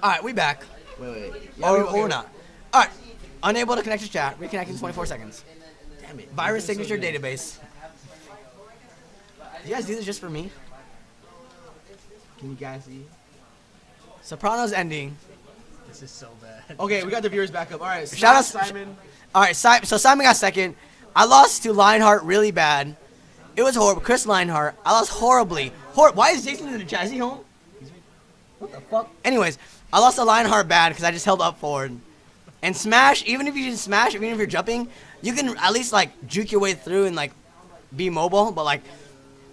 All right, we back. Wait. Or not. All right. Unable to connect to chat. Reconnect in 24 seconds. Damn it. Virus signature database. Do you guys do this just for me? Can you guys see? Sopranos ending. This is so bad. Okay, we got the viewers back up. All right, Shout out Simon. All right, so Simon got second. I lost to Lionheart really bad. It was horrible. Chris Lionheart. I lost horribly. Why is Jason in the chat? Is he home? What the fuck? Anyways, I lost to Lionheart bad because I just held up forward. And Smash, even if you didn't smash, even if you're jumping, you can at least like juke your way through and like be mobile. But like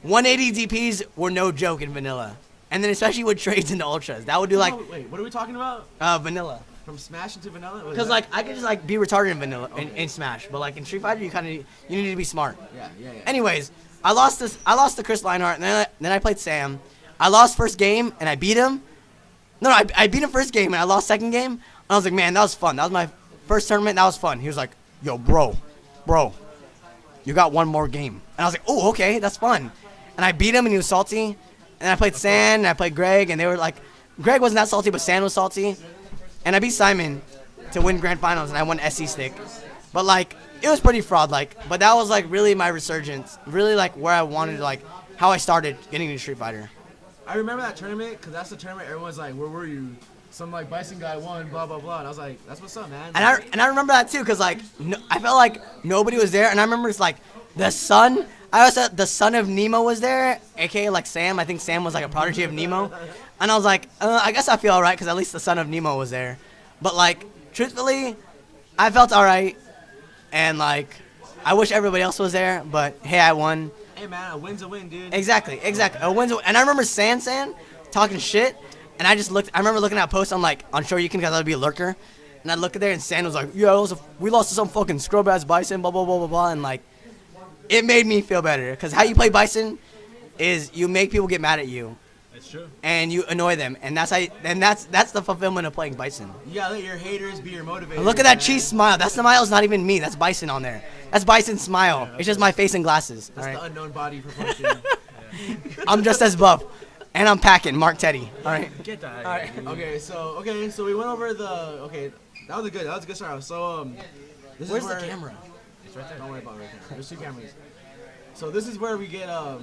180 DPs were no joke in vanilla. And then especially with trades into ultras, that would do like. Wait, what are we talking about? Vanilla. From Smash into vanilla? Because like I could just like be retarded in vanilla in Smash, but like in Street Fighter you need to be smart. Yeah. Anyways, I lost to Chris Lionheart, and then I played Sam. I lost first game and I beat him. No, I beat him first game and I lost second game. And I was like, man, that was fun. That was my first tournament. That was fun. He was like, yo, bro, you got one more game. And I was like, oh, okay, that's fun. And I beat him and he was salty. And I played San and I played Greg, and they were like, Greg wasn't that salty, but San was salty. And I beat Simon to win grand finals, and I won SC stick. But like, it was pretty fraud-like. But that was like really my resurgence, really like where I wanted, like how I started getting into Street Fighter. I remember that tournament because that's the tournament everyone's like, where were you? Some like Bison guy won, blah blah blah. And I was like, that's what's up, man. And I remember that too, cause like I felt like nobody was there, and I remember it's like the son. I also the son of Nemo was there, aka like Sam. I think Sam was like a prodigy of Nemo, and I was like, I guess I feel alright, because at least the son of Nemo was there. But like, truthfully, I felt alright, and like, I wish everybody else was there. But hey, I won. Hey man, a win's a win, dude. Exactly. A win's a win. And I remember San talking shit, and I remember looking at posts on Sure You Can, because I would be a lurker, and I look at there, and San was like, yeah, we lost to some fucking scrub ass Bison, blah blah blah blah blah, and like. It made me feel better, because how you play Bison is you make people get mad at you. That's true. And you annoy them, and that's the fulfillment of playing Bison. You gotta let your haters be your motivators. Look at that cheese smile. That smile is not even me. That's Bison on there. That's Bison's smile. It's just my face and glasses. That's the unknown body proportion. I'm just as buff, and I'm packing. Mark Teddy. All right. Get that. All right. Okay, so we went over that was a good start. So this Where's is where the camera? It's right there. Don't worry about it right there. There's two cameras. So this is where we get we're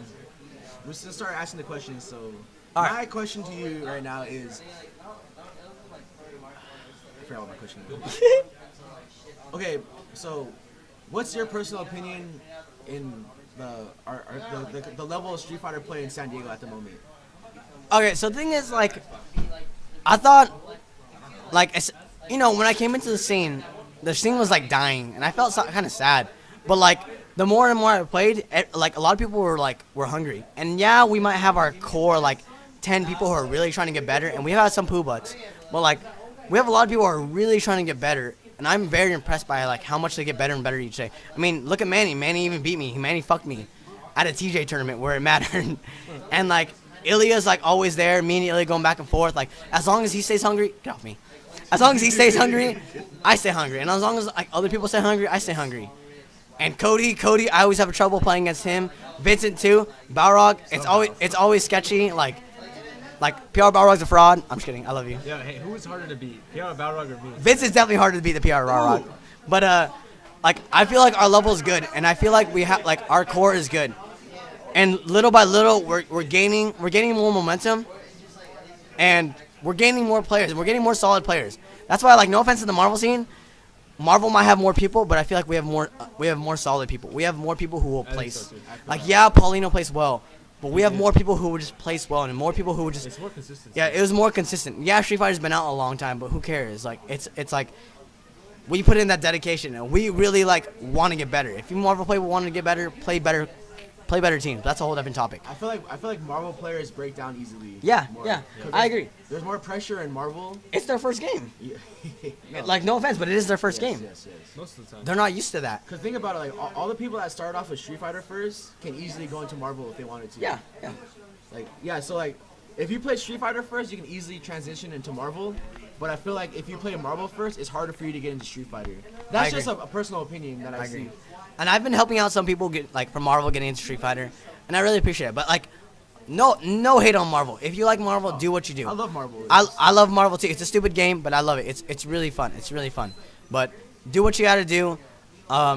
just gonna start asking the questions. So my question to you right now is, I forgot what my question is. Okay, so what's your personal opinion in the level of Street Fighter play in San Diego at the moment? Okay, so the thing is, like, I thought, like, when I came into the scene was like dying, and I felt kind of sad. But like, the more and more I played, like a lot of people were hungry. And yeah, we might have our core like 10 people who are really trying to get better, and we have some poo butts. But like, we have a lot of people who are really trying to get better, and I'm very impressed by like how much they get better and better each day. I mean, look at Manny. Manny even beat me. Manny fucked me at a TJ tournament where it mattered. And like, Ilya's like always there. Me and Ilya going back and forth. Like, as long as he stays hungry, get off me. As long as he stays hungry, I stay hungry. And as long as like other people stay hungry, I stay hungry. And Cody, I always have trouble playing against him. Vincent too. Balrog, it's always sketchy. Like PR Balrog's a fraud. I'm just kidding. I love you. Yeah. Hey, who is harder to beat, PR Balrog or me? Vincent's definitely harder to beat than PR Balrog. But like, I feel like our level is good, and I feel like we have like our core is good. And little by little, we're gaining more momentum, and we're gaining more players. We're getting more solid players. That's why, like, no offense to the Marvel scene, Marvel might have more people, but I feel like we have more solid people. We have more people who will place. Like, yeah, Paulino plays well, but we have more people who would just place well, and more people who would just. It's more consistent. Yeah, it was more consistent. Yeah, Street Fighter's been out a long time, but who cares? Like, it's like we put in that dedication, and we really like want to get better. If you Marvel play want to get better, play better teams. That's a whole different topic. I feel like Marvel players break down easily. Yeah, I agree. There's more pressure in Marvel. It's their first game. No. Like, no offense, but it is their first game. Yes. Most of the time. They're not used to that. Cause think about it, like all the people that started off with Street Fighter first can easily go into Marvel if they wanted to. Yeah. So like, if you play Street Fighter first, you can easily transition into Marvel. But I feel like if you play Marvel first, it's harder for you to get into Street Fighter. That's just a personal opinion that I see. And I've been helping out some people get like from Marvel getting into Street Fighter, and I really appreciate it. But like, no hate on Marvel. If you like Marvel, do what you do. I love Marvel. I love Marvel too. It's a stupid game, but I love it. It's really fun. It's really fun. But do what you gotta do.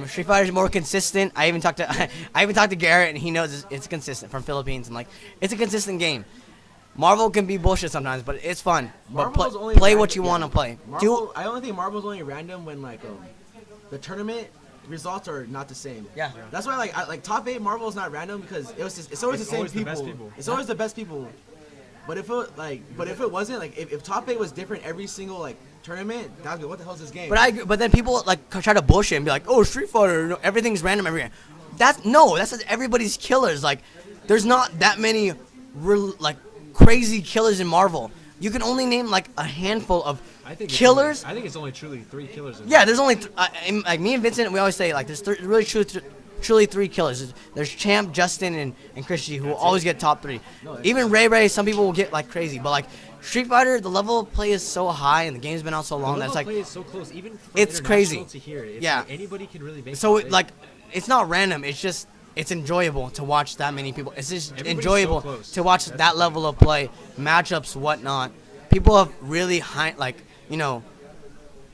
Street Fighter is more consistent. I even talked to Garrett, and he knows it's consistent from Philippines, and like it's a consistent game. Marvel can be bullshit sometimes, but it's fun. But Marvel's only play random, what you want to play. Marvel, I only think Marvel's only random when like the tournament results are not the same. Yeah. That's why like top 8 Marvel is not random because it's always the same always the people. best people. It's always the best people. But if it wasn't like if top 8 was different every single like tournament, that'd be what the hell is this game? But then people like try to bullshit and be like, oh, Street Fighter, everything's random everywhere. That's everybody's killers. Like, there's not that many like crazy killers in Marvel. You can only name like a handful of killers. I think it's only truly 3 killers. Yeah, there's only like me and Vincent. We always say like there's really truly 3 killers. There's Champ, Justin, and Christy who will always get top 3. Even Ray, some people will get like crazy, but like Street Fighter, the level of play is so high and the game's been out so long that's like play is so close. Even from it's crazy. To here, it's yeah, like anybody can really make. So like it's not random. It's enjoyable to watch that many people. It's just enjoyable to watch that level of play, matchups, whatnot. People have really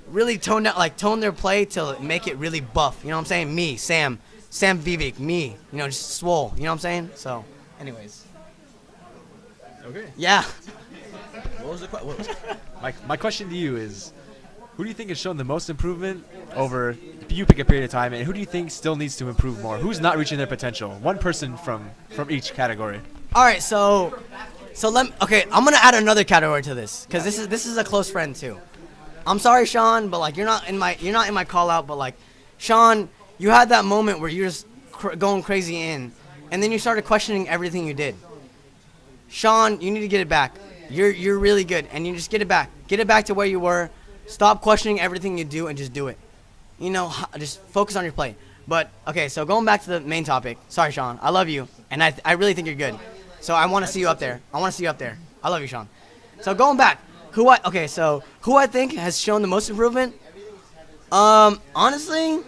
really toned their play to make it really buff. You know what I'm saying? Me, Sam Vivek, me. Just swole. You know what I'm saying? So, anyways. Okay. Yeah. What was the question? My question to you is, who do you think has shown the most improvement over, if you pick a period of time, and who do you think still needs to improve more? Who's not reaching their potential? One person from each category. All right, so I'm gonna add another category to this because this is a close friend too. I'm sorry, Sean, but like you're not in my call out, but like Sean, you had that moment where you're just going crazy and then you started questioning everything you did. Sean, you need to get it back. You're really good, and you just get it back. Get it back to where you were. Stop questioning everything you do and just do it. Just focus on your play. But okay, so going back to the main topic. Sorry, Sean, I love you, and I really think you're good. So I want to see you up there. I love you, Sean. So going back, who I think has shown the most improvement? Honestly,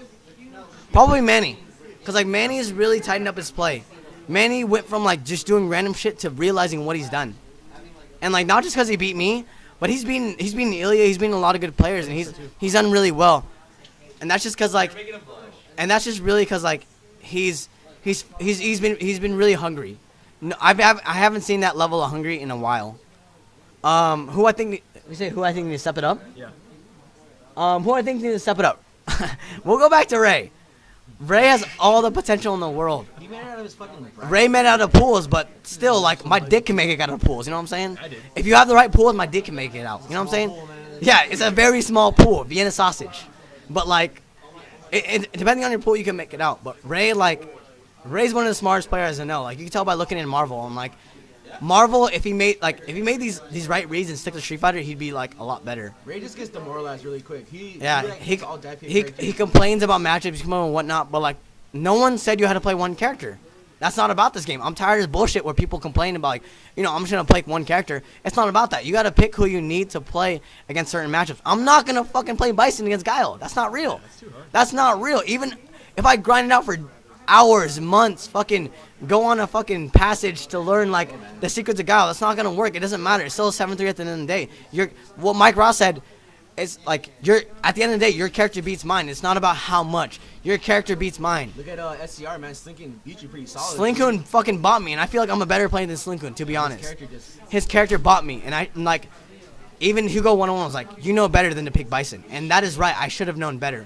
probably Manny, because like Manny has really tightened up his play. Manny went from like just doing random shit to realizing what he's done, and like not just because he beat me, but he's beaten Ilya, he's beaten a lot of good players, and he's done really well. And that's just because he's been really hungry. No, I haven't seen that level of hungry in a while. Who I think needs to step it up? Yeah. Who I think needs to step it up? We'll go back to Ray. Ray has all the potential in the world. He made it out of his fucking bracket. Ray made it out of pools, but still, like, my dick can make it out of pools. You know what I'm saying? I did. If you have the right pools, my dick can make it out. You know what I'm saying? Pool, Yeah, it's a very small pool, Vienna sausage. But, like, depending on your pool, you can make it out. But Ray's one of the smartest players I know. Like, you can tell by looking at Marvel. I'm like, Marvel, if he made these right reads and stick to Street Fighter, he'd be like a lot better. Ray just gets demoralized really quick. He complains about matchups and whatnot, but like no one said you had to play one character. That's not about this game. I'm tired of this bullshit where people complain about like, I'm just gonna play one character. It's not about that. You gotta pick who you need to play against certain matchups. I'm not gonna fucking play Bison against Guile. That's not real. That's too hard. That's not real. Even if I grind it out for hours, months, fucking go on a fucking passage to learn like the secrets of Guile. That's not gonna work. It doesn't matter. It's still a 7-3 at the end of the day. What Mike Ross said. It's like at the end of the day, your character beats mine. It's not about how much. Your character beats mine. Look at SCR, man. Slinkin beat you pretty solid. Slinkoon fucking bought me, and I feel like I'm a better player than Slinkoon, to be honest. His character bought me, and I'm like, even Hugo 101 was like, you know better than to pick Bison, and that is right. I should have known better,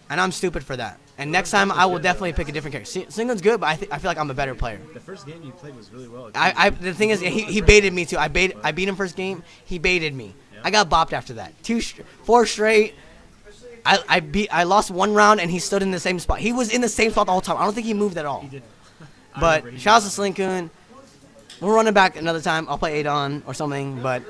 and I'm stupid for that. And next time, I will definitely pick a different character. Slinkoon's good, but I feel like I'm a better player. The first game you played was really well. The thing is, he baited me too. I beat him first game. He baited me. I got bopped after that. 4 straight. I lost one round and he stood in the same spot. He was in the same spot the whole time. I don't think he moved at all. He didn't. But shout out to Slinkoon. We'll run it back another time. I'll play Adon or something. But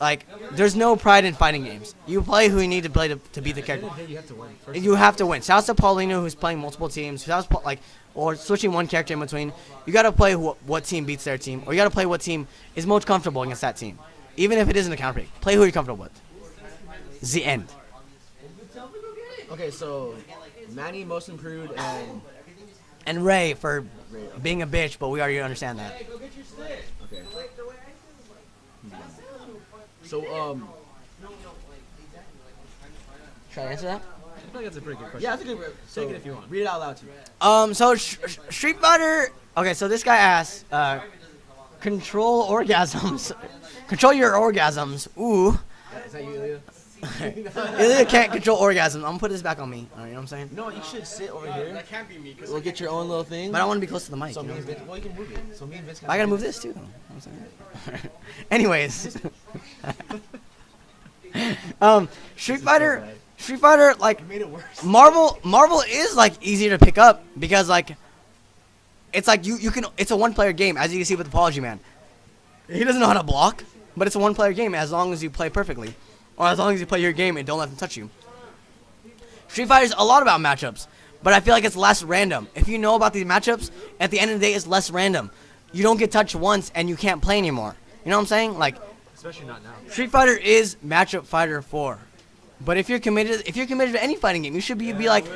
like, there's no pride in fighting games. You play who you need to play to beat the character. You have to win. You have to win. Shout out to Paulino who's playing multiple teams. Shout out to, or switching one character in between. You gotta play what team beats their team, or you gotta play what team is most comfortable against that team. Even if it isn't a counter pick, play who you're comfortable with. The end. Okay, so Manny most improved, and And Ray for Ray, okay. being a bitch, but we already understand that. Okay. So Should I answer that? I feel like that's a pretty good question. yeah, that's a good. So Take it if you want. Read it out loud to me. So Street Fighter. Okay, so this guy asked, control orgasms. Control your orgasms. Ooh. Is that you, Ilya? Ilya can't control orgasms. I'm gonna put this back on me. You know what I'm saying? No, you should sit over here. That can't be me. We'll get your own little thing. But I want to be close to the mic. So You know me what and I'm saying? Vince, well, you can move it. So me and Vince can. I gotta move this too. You know what I'm saying? Anyways. Street Fighter, like, You made it worse. Marvel is like easier to pick up because like it's like you can it's a one-player game, as you can see with Apology Man. He doesn't know how to block, but it's a one-player game as long as you play perfectly, or as long as you play your game and don't let them touch you. Street Fighter is a lot about matchups, but I feel like it's less random. If you know about these matchups, at the end of the day, it's less random. You don't get touched once and you can't play anymore. You know what I'm saying? Like, Especially not now. Street Fighter is matchup fighter 4. But if you're committed to any fighting game, you should be like,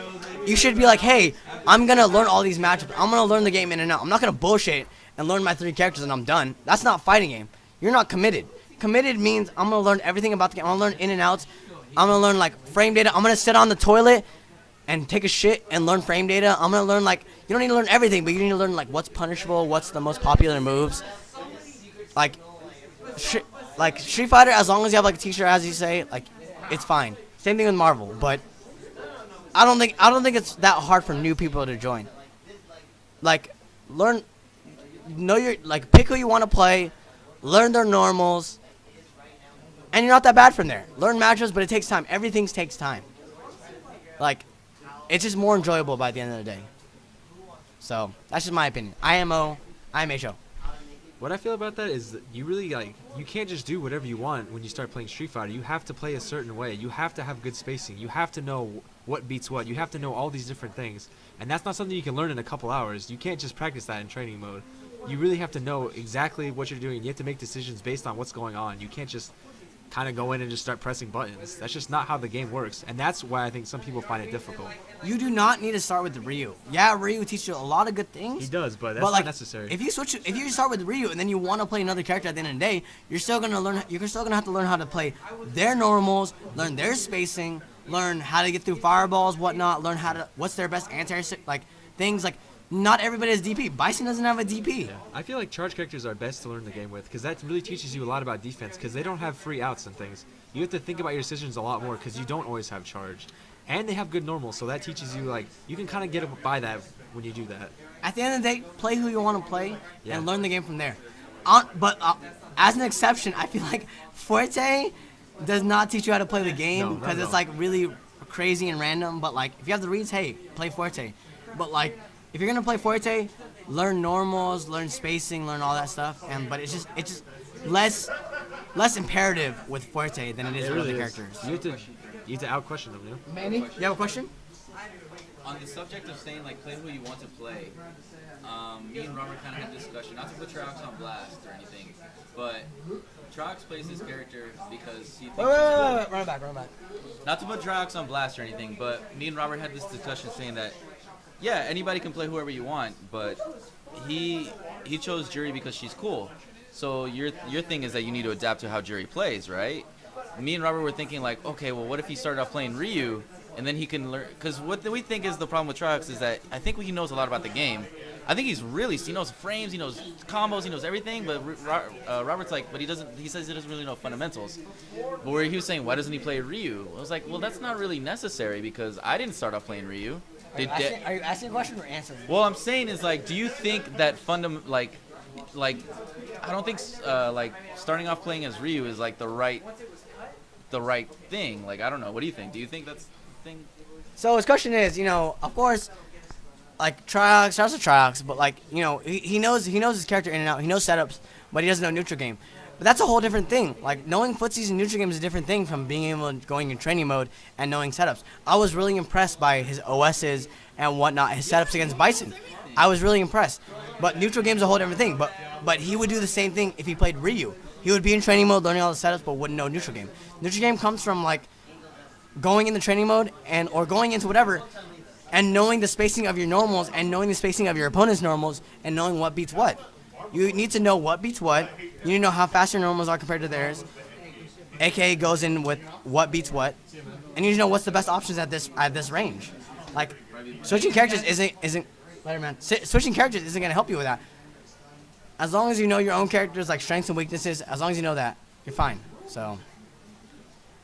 hey, I'm gonna learn all these matchups. I'm gonna learn the game in and out. I'm not gonna bullshit and learn my 3 characters and I'm done. That's not fighting game. You're not committed. Committed means I'm gonna learn everything about the game. I'm gonna learn in and outs. I'm gonna learn like frame data. I'm gonna sit on the toilet and take a shit and learn frame data. I'm gonna learn like, you don't need to learn everything, but you need to learn like what's punishable, what's the most popular moves. Like Street Fighter, as long as you have like a t-shirt, as you say, like, it's fine. Same thing with Marvel, but I don't think it's that hard for new people to join. Like, pick who you want to play, learn their normals, and you're not that bad from there. Learn matchups, but it takes time. Everything takes time. Like, it's just more enjoyable by the end of the day. So that's just my opinion. IMO, IMHO. What I feel about that is that you really you can't just do whatever you want when you start playing Street Fighter. You have to play a certain way. You have to have good spacing. You have to know what beats what. You have to know all these different things. And that's not something you can learn in a couple hours. You can't just practice that in training mode. You really have to know exactly what you're doing. You have to make decisions based on what's going on. You can't just kind of go in and just start pressing buttons. That's just not how the game works. And that's why I think some people find it difficult. You do not need to start with the Ryu. Yeah, Ryu teaches you a lot of good things. He does, but that's not necessary. If you start with Ryu and then you want to play another character at the end of the day, you're still gonna have to learn how to play their normals, learn their spacing, learn how to get through fireballs, whatnot, learn what's their best anti things like. Not everybody has DP. Bison doesn't have a DP. Yeah. I feel like charge characters are best to learn the game with because that really teaches you a lot about defense because they don't have free outs and things. You have to think about your decisions a lot more because you don't always have charge. And they have good normals, so that teaches you, you can kind of get by that when you do that. At the end of the day, play who you want to play Yeah. and learn the game from there. But as an exception, I feel like Forte does not teach you how to play the game because it's really crazy and random. But if you have the reads, hey, play Forte. But if you're gonna play Forte, learn normals, learn spacing, learn all that stuff. But it's just less imperative with Forte than it is with other characters. You have to out-question them, you know? Manny, you have a question? On the subject of saying play who you want to play, me and Robert kind of had a discussion, not to put Trox on blast or anything, but Trox plays his character because he thinks Wait, run it back. Not to put Trox on blast or anything, but me and Robert had this discussion saying that, yeah, anybody can play whoever you want, but he chose Jury because she's cool. So your thing is that you need to adapt to how Jury plays, right? Me and Robert were thinking okay, well, what if he started off playing Ryu, and then he can learn? Because what we think is the problem with Trox is that I think he knows a lot about the game. I think he knows frames, he knows combos, he knows everything. But Robert's but he doesn't. He says he doesn't really know fundamentals. But where he was saying, why doesn't he play Ryu? I was like, well, that's not really necessary because I didn't start off playing Ryu. Are you asking a question or answering? Well, I'm saying is do you think that I don't think starting off playing as Ryu is the right thing. I don't know. What do you think? Do you think that's the thing? So his question is, of course, Triox are Triox, but he knows his character in and out. He knows setups, but he doesn't know neutral game. But that's a whole different thing. Knowing footsies and neutral game is a different thing from being able to going in training mode and knowing setups. I was really impressed by his OSs and whatnot, his setups against Bison. I was really impressed. But neutral game is a whole different thing. But he would do the same thing if he played Ryu. He would be in training mode, learning all the setups, but wouldn't know neutral game. Neutral game comes from going in the training mode or going into whatever and knowing the spacing of your normals and knowing the spacing of your opponent's normals and knowing what beats what. You need to know what beats what. You need to know how fast your normals are compared to theirs. AKA goes in with what beats what, and you need to know what's the best options at this range. Like switching characters isn't switching characters isn't gonna help you with that. As long as you know your own character's like strengths and weaknesses, as long as you know that, you're fine. So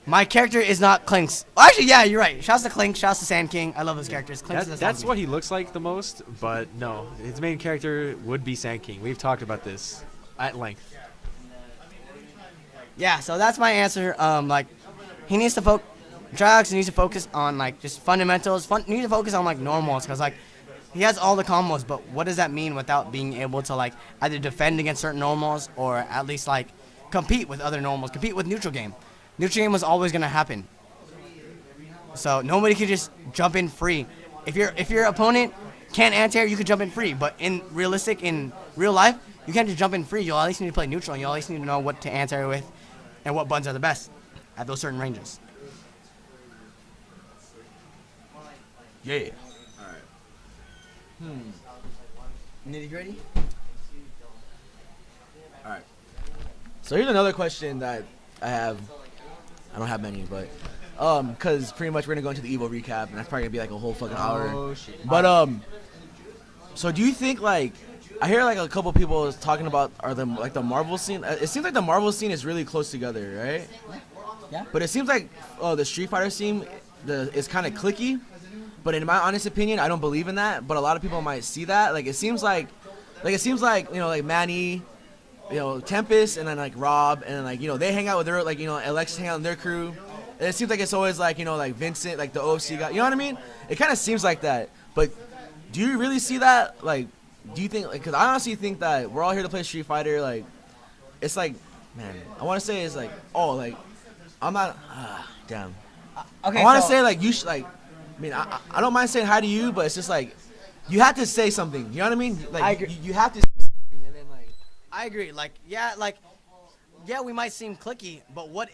my character is not Clink's. Well, actually, yeah, you're right. Shouts to Clink. Shouts to Sand King. I love his characters. That's what he looks like the most, but no, his main character would be Sand King. We've talked about this at length. Yeah, so that's my answer. Like, he needs to Drax needs to focus on like just fundamentals. He needs to focus on like normals, cause like he has all the combos, but what does that mean without being able to like either defend against certain normals or at least like compete with other normals, compete with neutral game. Neutral game was always gonna happen. So nobody could just jump in free. If your opponent can't anti-air, you could jump in free. But in real life, you can't just jump in free. You'll at least need to play neutral, and you'll at least need to know what to anti-air with and what buttons are the best at those certain ranges. Yeah. All right. Nitty gritty. All right. So here's another question that I have. I don't have many, but because pretty much we're gonna go into the Evo recap, and that's probably gonna be like a whole fucking hour. Oh shit. But so do you think like I hear like a couple people talking about the Marvel scene? It seems like the Marvel scene is really close together, right? Yeah. But it seems like the Street Fighter scene is kind of cliquey. But in my honest opinion, I don't believe in that. But a lot of people might see that. Like it seems like like Manny, Tempest, and then like Rob, and then like they hang out with their Alexis hang out with their crew. And it seems like it's always like like Vincent, like the OFC guy. You know what I mean? It kind of seems like that. But do you really see that? Like, do you think? Because I honestly think that we're all here to play Street Fighter. Like, it's like, man, I want to say it's like, I'm not. Damn. Okay. I want to say like you should like. I mean, I don't mind saying hi to you, but it's just like you have to say something. You know what I mean? Like I agree. You have to say something, and then like. I agree. Yeah, we might seem cliquey, but what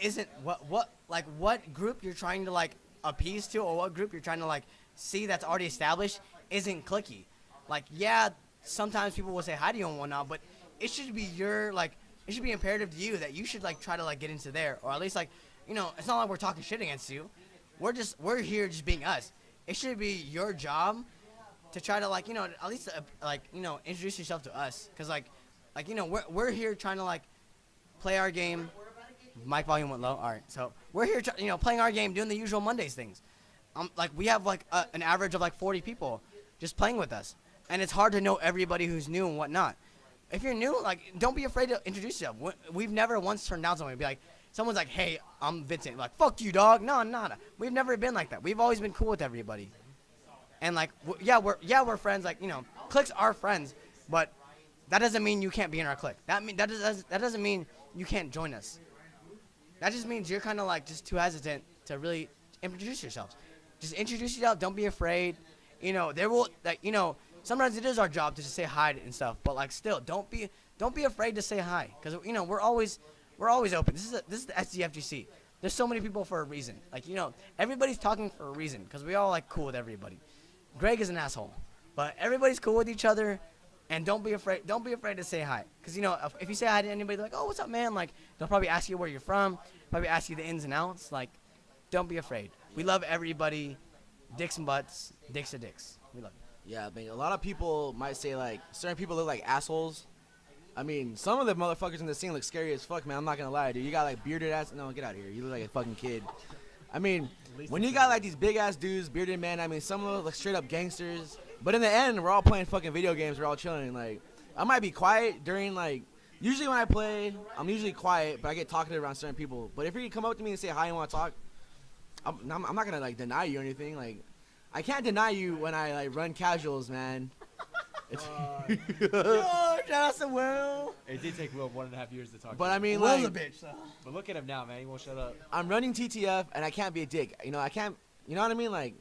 group you're trying to like appease to, or what group you're trying to like see that's already established isn't cliquey. Like, yeah, sometimes people will say hi to you and whatnot, but it should be it should be imperative to you that you should like try to like get into there, or at least like, it's not like we're talking shit against you. We're here just being us. It should be your job to try to like, at least introduce yourself to us, cause we're here trying to like play our game. Mic volume went low. All right, so we're here, playing our game, doing the usual Mondays things. Like we have like an average of like 40 people just playing with us, and it's hard to know everybody who's new and whatnot. If you're new, like don't be afraid to introduce yourself. We've never once turned down someone. Be like, someone's like, hey, I'm Vincent. Like, fuck you, dog. No. We've never been like that. We've always been cool with everybody. And like, we're friends. Like, cliques are friends, but that doesn't mean you can't be in our clique. That doesn't mean you can't join us. That just means you're kind of like just too hesitant to really introduce yourselves. Just introduce yourself. Don't be afraid. Sometimes it is our job to just say hi and stuff, but like still, don't be afraid to say hi, because we're always open. This is the SDFGC. There's so many people for a reason. Like everybody's talking for a reason, because we all like cool with everybody. Greg is an asshole, but everybody's cool with each other, and don't be afraid to say hi, because if you say hi to anybody, they're like, oh, what's up, man? Like they'll probably ask you where you're from, probably ask you the ins and outs. Like, don't be afraid. We love everybody. Dicks and butts, dicks to dicks. We love you. Yeah, a lot of people might say like certain people look like assholes. I mean, some of the motherfuckers in the scene look scary as fuck, man. I'm not gonna lie, dude. You got like bearded ass. No, get out of here. You look like a fucking kid. I mean, when you got like these big ass dudes, bearded men. I mean, some of them look like straight up gangsters. But in the end, we're all playing fucking video games. We're all chilling. Like, I might be quiet during like. Usually when I play, I'm usually quiet, but I get talkative around certain people. But if you come up to me and say hi and want to talk, I'm not gonna like deny you or anything. Like, I can't deny you when I like run casuals, man. Shout out to Will. It did take Will 1.5 years to talk. But I mean, Will's like, a bitch, though. But look at him now, man. He won't shut up. I'm running T.T.F. and I can't be a dick. I can't. You know what I mean? Like,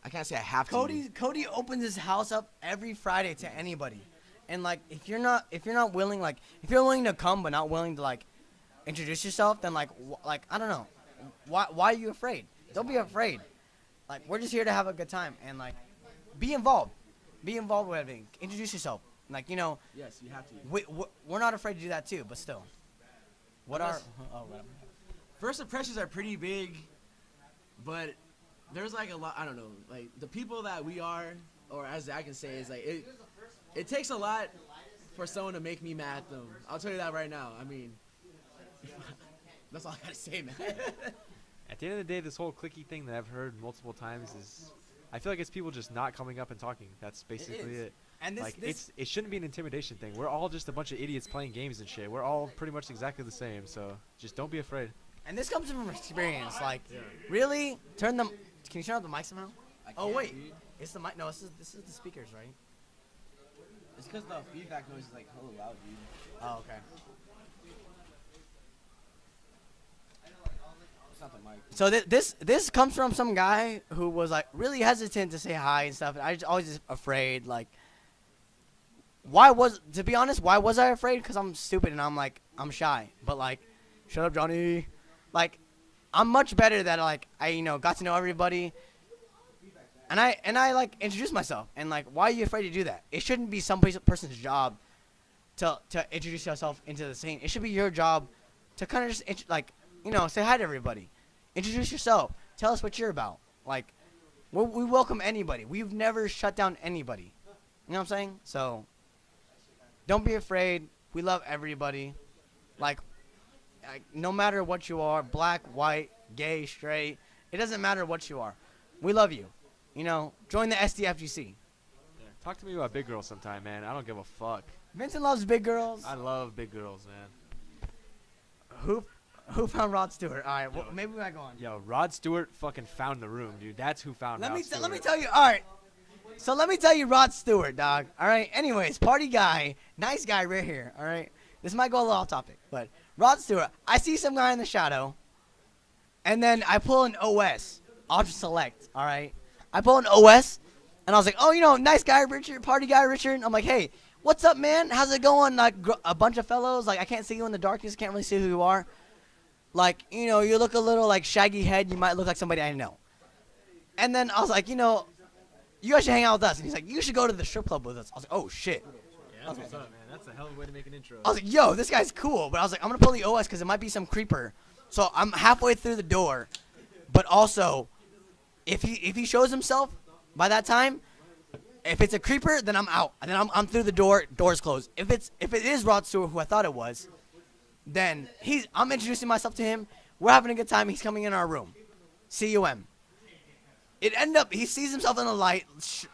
I can't say I have to. Cody opens his house up every Friday to anybody, and like if you're not willing, like if you're willing to come but not willing to like introduce yourself, then like I don't know, why are you afraid? Don't be afraid. Like, we're just here to have a good time, and like be involved. Be involved with everything. Introduce yourself. Like, you know, Yes, you have to. we're not afraid to do that too, but still. What are... Oh, whatever. First impressions are pretty big, but there's like a lot. I don't know. Like the people that we are, or as I can say, is like it takes a lot for someone to make me mad at them. I'll tell you that right now. I mean, that's all I gotta say, man. At the end of the day, this whole clicky thing that I've heard multiple times is, I feel like it's people just not coming up and talking. That's basically it. And Like it shouldn't be an intimidation thing. We're all just a bunch of idiots playing games and shit. We're all pretty much exactly the same. So just don't be afraid. And this comes from experience. Like, really, turn them. Can you turn up the mic somehow? Oh wait, it's the mic. No, this is the speakers, right? It's because the feedback noise is like hella loud, dude. Oh, okay. It's not the mic. So this comes from some guy who was like really hesitant to say hi and stuff. And I just always just afraid. Like, to be honest, why was I afraid? Because I'm stupid and I'm shy. But like, shut up, Johnny. Like, I'm much better that like I got to know everybody. And I like introduced myself. And like, why are you afraid to do that? It shouldn't be some person's job to introduce yourself into the scene. It should be your job to kind of just say hi to everybody. Introduce yourself. Tell us what you're about. Like, we welcome anybody. We've never shut down anybody. You know what I'm saying? So, don't be afraid. We love everybody. Like, no matter what you are, black, white, gay, straight, it doesn't matter what you are. We love you. Join the SDFGC. Yeah. Talk to me about big girls sometime, man. I don't give a fuck. Vincent loves big girls. I love big girls, man. Who found Rod Stewart? All right, well, maybe we might go on. Yo, Rod Stewart fucking found the room, dude. That's who found Rod Stewart. Let me tell you. All right. So let me tell you Rod Stewart, dog. All right. Anyways, party guy, nice guy right here. All right. This might go a little off topic, but Rod Stewart. I see some guy in the shadow, and then I pull an OS, Ultra Select. All right. I pull an OS, and I was like, oh, nice guy, Richard, party guy, Richard. I'm like, hey, what's up, man? How's it going? Like a bunch of fellows. Like I can't see you in the darkness. Can't really see who you are. Like, you look a little like shaggy head. You might look like somebody I know. And then I was like, you guys should hang out with us. And he's like, you should go to the strip club with us. I was like, oh, shit. Yeah, that's what's up, man. That's a hell of a way to make an intro. I was like, yo, this guy's cool. But I was like, I'm going to pull the OS because it might be some creeper. So I'm halfway through the door. But also, if he shows himself by that time, if it's a creeper, then I'm out. And then I'm through the door. Door's closed. If it is Rod Stewart, who I thought it was, then I'm introducing myself to him. We're having a good time. He's coming in our room. CUM. It ended up, he sees himself in the light.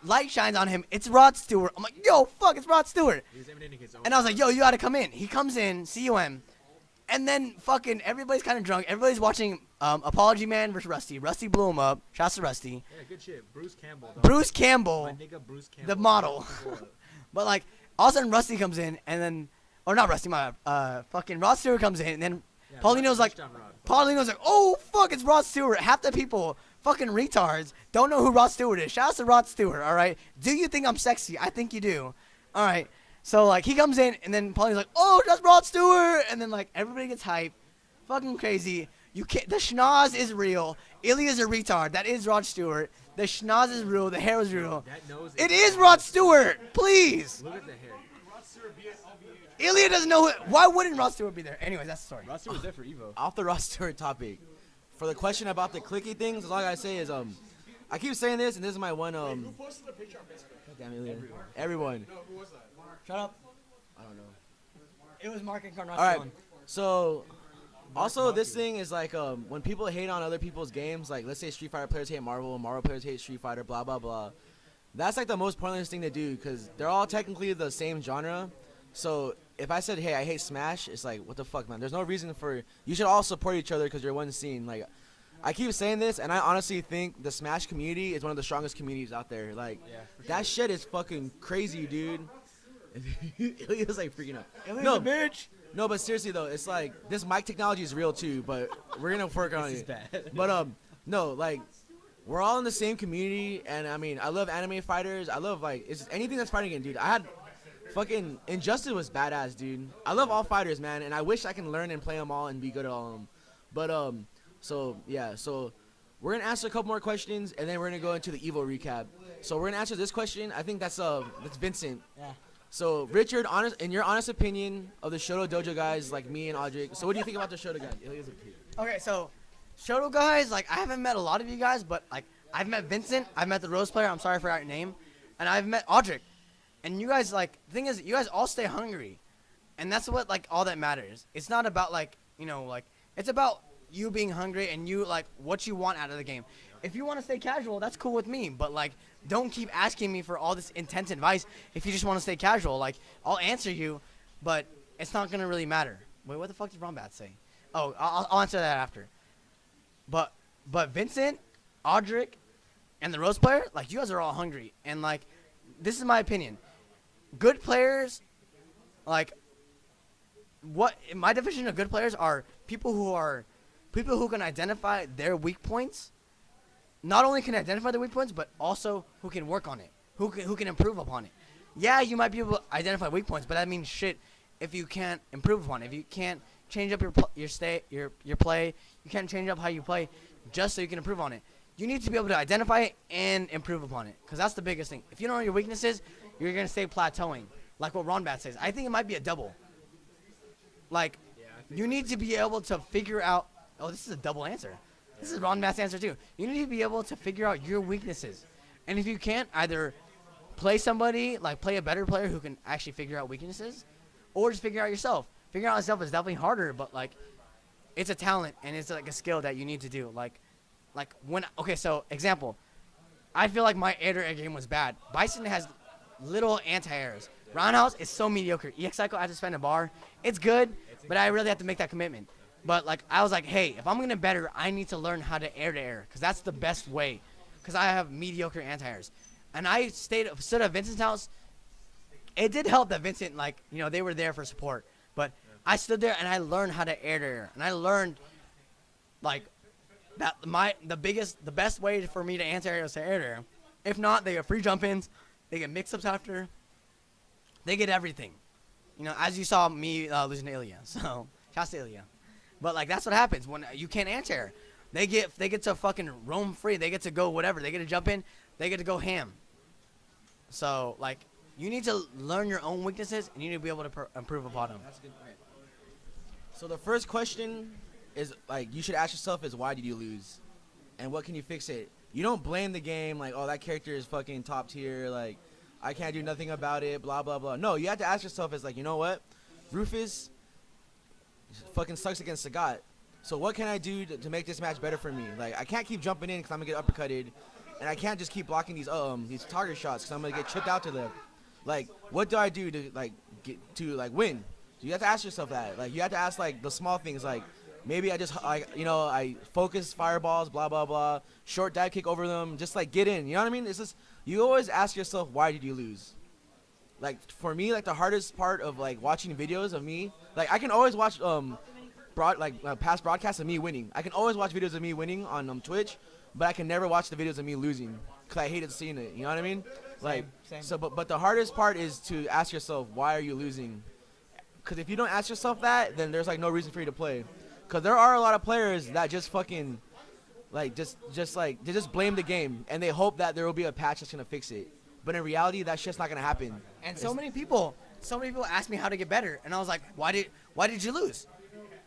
Light shines on him. It's Rod Stewart. I'm like, yo, fuck, it's Rod Stewart. He's emanating his own. And I was like, yo, you gotta come in. He comes in, CUM. And then fucking everybody's kind of drunk. Everybody's watching Apology Man versus Rusty. Rusty blew him up. Shouts to Rusty. Yeah, good shit. Bruce Campbell. Dog. Bruce Campbell. My nigga Bruce Campbell. The model. But like, all of a sudden Rusty comes in, and then, or not Rusty, fucking Rod Stewart comes in, and then Paulino's like, oh fuck, it's Rod Stewart. Half the people, fucking retards, don't know who Rod Stewart is. Shouts to Rod Stewart, all right? Do you think I'm sexy? I think you do. All right. So like, he comes in, and then Paulino's like, oh, that's Rod Stewart, and then like everybody gets hyped, fucking crazy. You can't. The schnoz is real. Ilya's a retard. That is Rod Stewart. The schnoz is real. The hair is real. That nose It is Rod Stewart. Please. Look at the hair. Ilya doesn't know why wouldn't Rod Stewart be there? Anyways, that's the story. Rod Stewart's there for Evo. Off the Rod Stewart topic, for the question about the clicky things, all I gotta say is I keep saying this, and this is my one Who posted the picture on Facebook? Damn Ilya. Everyone. No, who was that? Shut up. I don't know. It was Mark and Carnage. All right. So, also this thing is like when people hate on other people's games, like let's say Street Fighter players hate Marvel, Marvel players hate Street Fighter, blah blah blah. That's like the most pointless thing to do because they're all technically the same genre. So if I said, hey, I hate Smash, it's like, what the fuck, man? There's no reason for you should all support each other because you're one scene. Like, I keep saying this, and I honestly think the Smash community is one of the strongest communities out there. Like, that shit is fucking crazy, dude. Ilya's like freaking out. No, bitch. No, but seriously though, it's like this mic technology is real too, but we're gonna work on it. bad. But no, like we're all in the same community, and I mean, I love anime fighters. I love like it's anything that's fighting again, dude. I had fucking Injustice was badass, dude. I love all fighters, man, and I wish I can learn and play them all and be good at all of them. But so yeah, so We're gonna answer a couple more questions, and then we're gonna go into the Evo recap. So we're gonna answer this question. I think that's Vincent. Yeah. So Richard, in your honest opinion of the Shoto Dojo guys, like me and Audrey, so what do you think about the Shoto guys? Okay, so Shoto guys, like I haven't met a lot of you guys, but like I've met Vincent, I've met the Rose player. I'm sorry I forgot your name, and I've met Audric, and you guys like the thing is you guys all stay hungry, and that's what like all that matters. It's not about like like it's about you being hungry and you like what you want out of the game. If you want to stay casual, that's cool with me, but like don't keep asking me for all this intense advice if you just want to stay casual. Like I'll answer you, but it's not gonna really matter. Wait, what the fuck did Rombat say? Oh, I'll answer that after. But Vincent, Audric, and the Rose player, like you guys are all hungry, and like this is my opinion. Good players, like what my definition of good players are people who can identify their weak points. Not only can identify their weak points, but also who can work on it, who can improve upon it. Yeah, you might be able to identify weak points, but that means shit if you can't improve upon it. If you can't change up your play, you can't change up how you play, just so you can improve on it. You need to be able to identify it and improve upon it, because that's the biggest thing. If you don't know your weaknesses, you're gonna stay plateauing, like what Ronbat says. I think it might be a double. Like, you need to be able to figure out. Oh, this is a double answer. This is Ronbat's answer too. You need to be able to figure out your weaknesses, and if you can't, either play somebody, like play a better player who can actually figure out weaknesses, or just figure out yourself. Figuring out yourself is definitely harder, but like, it's a talent and it's like a skill that you need to do. Like so example, I feel like my air-to-air game was bad. Bison has little anti-airs. Roundhouse is so mediocre. EX Cycle, I have to spend a bar. It's good, but I really have to make that commitment. But like, I was like, hey, if I'm gonna better, I need to learn how to air-to-air, because that's the best way. Because I have mediocre anti-airs. And I stood at Vincent's house. It did help that Vincent, like, they were there for support. But I stood there and I learned how to air-to-air. And I learned, like, that the best way for me to anti-air is to air-to-air. If not, they get free jump-ins. They get mix-ups after. They get everything. As you saw me losing to Ilya. So, shout to Ilya. But, like, that's what happens when you can't anti-air. They get to fucking roam free. They get to go whatever. They get to jump in. They get to go ham. So, like, you need to learn your own weaknesses, and you need to be able to improve upon them. That's good. Okay. So the first question is, like, you should ask yourself is, why did you lose? And what can you fix it? You don't blame the game, like, oh, that character is fucking top tier, like, I can't do nothing about it, blah, blah, blah. No, you have to ask yourself, is like, you know what? Rufus fucking sucks against Sagat. So what can I do to make this match better for me? Like, I can't keep jumping in because I'm going to get uppercutted. And I can't just keep blocking these target shots because I'm going to get chipped out to them. Like, what do I do to, like, win? You have to ask yourself that. Like, you have to ask, like, the small things. Like, maybe I focus fireballs, blah, blah, blah. Short dive kick over them. Just, like, get in. You know what I mean? It's just, you always ask yourself, why did you lose? Like, for me, like, the hardest part of, like, watching videos of me, like, I can always watch, past broadcasts of me winning. I can always watch videos of me winning on Twitch, but I can never watch the videos of me losing because I hated seeing it. You know what I mean? Like, Same. So, but the hardest part is to ask yourself, why are you losing? Because if you don't ask yourself that, then there's like no reason for you to play. Because there are a lot of players that just fucking, like, they just blame the game and they hope that there will be a patch that's gonna fix it. But in reality, that shit's not gonna happen. And so many people asked me how to get better, and I was like, why did you lose?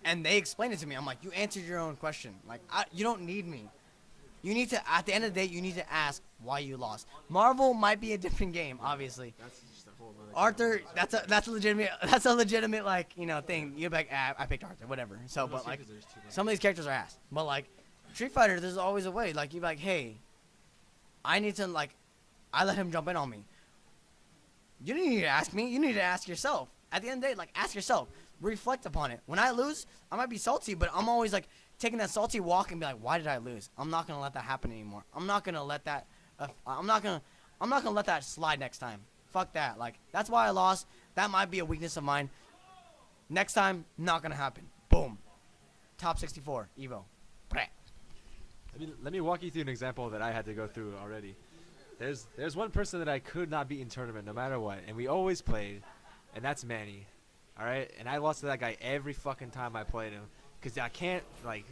And they explained it to me. I'm like, you answered your own question. Like, you don't need me. You need to, at the end of the day, you need to ask why you lost. Marvel might be a different game, obviously. That's just a whole other Arthur, that's a legitimate like, thing. You're like, I picked Arthur, whatever. So, but like, some of these characters are ass. But like, Street Fighter, there's always a way. Like, you're like, hey, I need to, like, I let him jump in on me. You didn't need to ask me. You need to ask yourself. At the end of the day, like, ask yourself. Reflect upon it. When I lose, I might be salty, but I'm always like taking that salty walk and be like, why did I lose? I'm not gonna let that happen anymore. I'm not gonna let that. I'm not gonna let that slide next time. Fuck that. Like, that's why I lost. That might be a weakness of mine. Next time, not gonna happen. Boom. Top 64 Evo. Let me walk you through an example that I had to go through already. There's one person that I could not beat in tournament no matter what, and we always played, and that's Manny. All right, and I lost to that guy every fucking time I played him because I can't, like,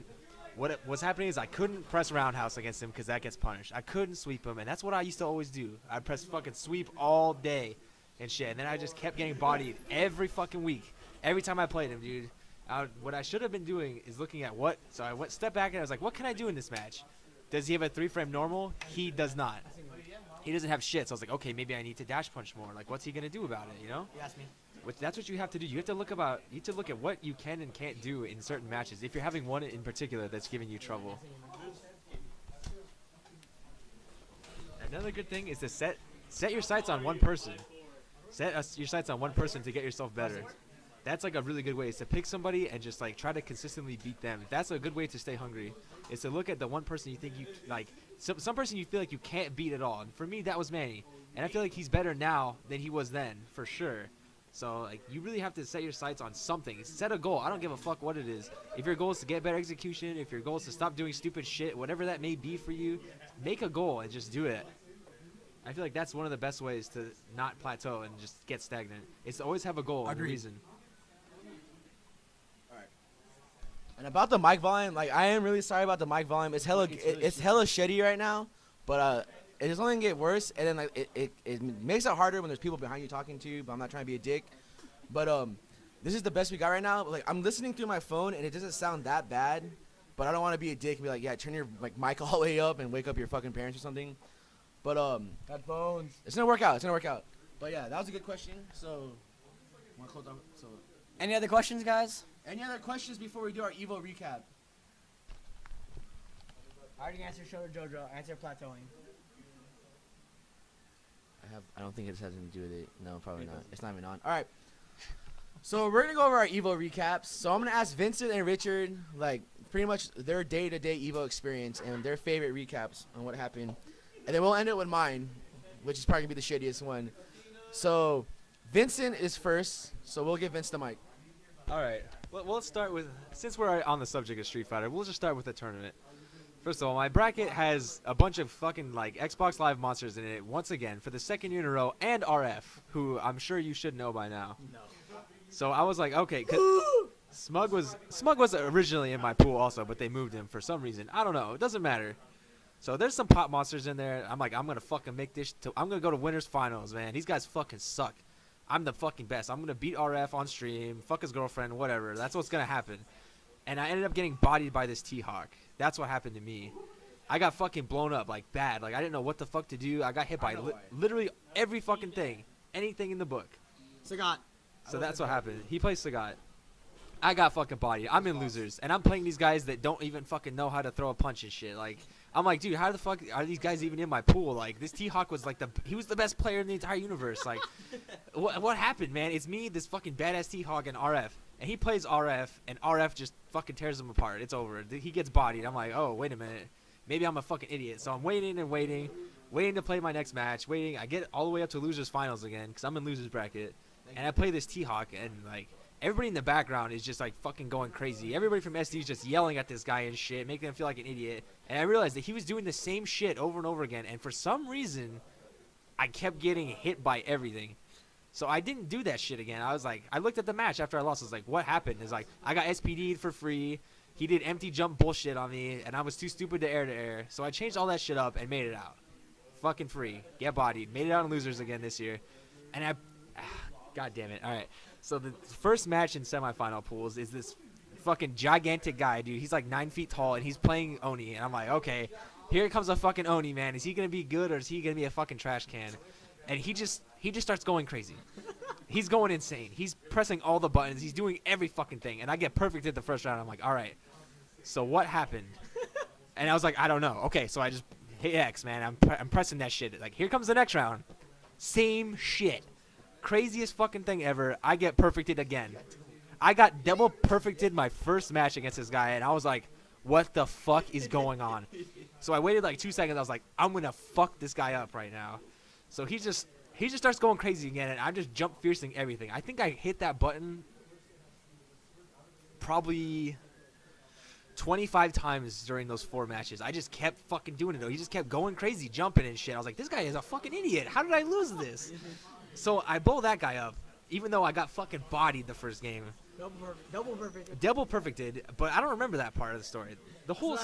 what was happening is I couldn't press roundhouse against him because that gets punished. I couldn't sweep him, and that's what I used to always do. I'd press fucking sweep all day and shit, and then I just kept getting bodied every fucking week. Every time I played him, dude. What I should have been doing is looking at what. So I went step back and I was like, what can I do in this match? Does he have a 3-frame normal? He does not. He doesn't have shit. So I was like, okay, maybe I need to dash punch more. Like, what's he gonna do about it? You know? You asked me. That's what you have to do. You have to look at what you can and can't do in certain matches. If you're having one in particular that's giving you trouble. Another good thing is to set your sights on one person. Your sights on one person to get yourself better. That's like a really good way, is to pick somebody and just like try to consistently beat them. That's a good way to stay hungry, is to look at the one person you think you like, some person you feel like you can't beat at all. And for me, that was Manny. And I feel like he's better now than he was then, for sure. So like, you really have to set your sights on something. Set a goal. I don't give a fuck what it is. If your goal is to get better execution, if your goal is to stop doing stupid shit, whatever that may be for you, make a goal and just do it. I feel like that's one of the best ways to not plateau and just get stagnant. Is to always have a goal and a reason. And about the mic volume, like, I am really sorry about the mic volume. It's hella shitty right now, but it's only gonna get worse. And then like it makes it harder when there's people behind you talking to you. But I'm not trying to be a dick. But this is the best we got right now. Like, I'm listening through my phone and it doesn't sound that bad. But I don't want to be a dick and be like, yeah, turn your like mic all the way up and wake up your fucking parents or something. But Headphones. it's gonna work out. It's gonna work out. But yeah, that was a good question. So, wanna close down? So, Any other questions, guys? any other questions before we do our Evo recap? I already answered Shoulder Jojo. I answered plateauing. I don't think it has anything to do with it. No, probably not. It's not even on. All right. So we're gonna go over our Evo recaps. So I'm gonna ask Vincent and Richard, like, pretty much their day-to-day Evo experience and their favorite recaps on what happened, and then we'll end it with mine, which is probably gonna be the shittiest one. So Vincent is first. So we'll give Vince the mic. All right. Well, let's start with, since we're on the subject of Street Fighter, we'll just start with the tournament. First of all, my bracket has a bunch of fucking like Xbox Live monsters in it once again for the second year in a row, and RF, who I'm sure you should know by now. No. So I was like, okay, 'cause Smug was originally in my pool also, but they moved him for some reason. I don't know. It doesn't matter. So there's some pop monsters in there. I'm like, I'm gonna fucking make this. I'm gonna go to winners finals, man. These guys fucking suck. I'm the fucking best. I'm gonna beat RF on stream, fuck his girlfriend, whatever. That's what's gonna happen. And I ended up getting bodied by this T-Hawk. That's what happened to me. I got fucking blown up, like, bad. Like, I didn't know what the fuck to do. I got hit by literally every fucking thing. Anything in the book. Sagat. So that's what happened. He plays Sagat. I got fucking bodied. I'm in losers. And I'm playing these guys that don't even fucking know how to throw a punch and shit. Like, I'm like, dude, how the fuck are these guys even in my pool? Like, this T-Hawk was like he was the best player in the entire universe. Like, what happened, man? It's me, this fucking badass T-Hawk, and RF. And he plays RF, and RF just fucking tears him apart. It's over. He gets bodied. I'm like, oh, wait a minute. Maybe I'm a fucking idiot. So I'm waiting and waiting to play my next match. Waiting. I get all the way up to losers finals again because I'm in losers bracket. And I play this T-Hawk, and, like, everybody in the background is just, like, fucking going crazy. Everybody from SD is just yelling at this guy and shit, making him feel like an idiot. And I realized that he was doing the same shit over and over again. And for some reason, I kept getting hit by everything. So I didn't do that shit again. I was like, I looked at the match after I lost. I was like, what happened? It's like, I got SPD'd for free. He did empty jump bullshit on me, and I was too stupid to air. So I changed all that shit up and made it out. Fucking free. Get bodied. Made it out in losers again this year. And God damn it. All right. So the first match in semifinal pools is this fucking gigantic guy, dude. He's like 9 feet tall, and he's playing Oni. And I'm like, okay, here comes a fucking Oni, man. Is he going to be good, or is he going to be a fucking trash can? And he just starts going crazy. He's going insane. He's pressing all the buttons. He's doing every fucking thing. And I get perfect at the first round. I'm like, all right, so what happened? And I was like, I don't know. Okay, so I just hit X, man. I'm pressing that shit. Like, here comes the next round. Same shit. Craziest fucking thing ever. I get perfected again. I got double perfected my first match against this guy, and I was like, what the fuck is going on? So I waited like 2 seconds. I was like, I'm going to fuck this guy up right now. So he just starts going crazy again, and I'm just jump fiercing everything. I think I hit that button probably 25 times during those 4 matches. I just kept fucking doing it, though. He just kept going crazy, jumping and shit. I was like, this guy is a fucking idiot. How did I lose this? So I blow that guy up, even though I got fucking bodied the first game. Double perfect. Double perfected, but I don't remember that part of the story. That's what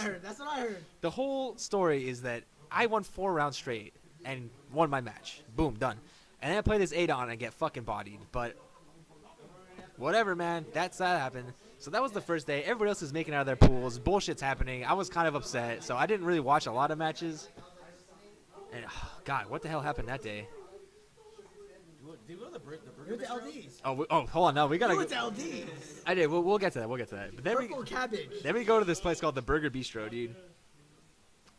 I heard. The whole story is that I won 4 rounds straight and won my match. Boom, done. And then I play this Adon and get fucking bodied. But whatever, man. That happened. So that was the first day. Everybody else is making out of their pools. Bullshit's happening. I was kind of upset, so I didn't really watch a lot of matches. And God, what the hell happened that day? Did we go to the burger With the LDs. Oh, hold on. No, we gotta. With the LDs. I did. We'll get to that. But then Purple cabbage. Then we go to this place called the Burger Bistro, dude.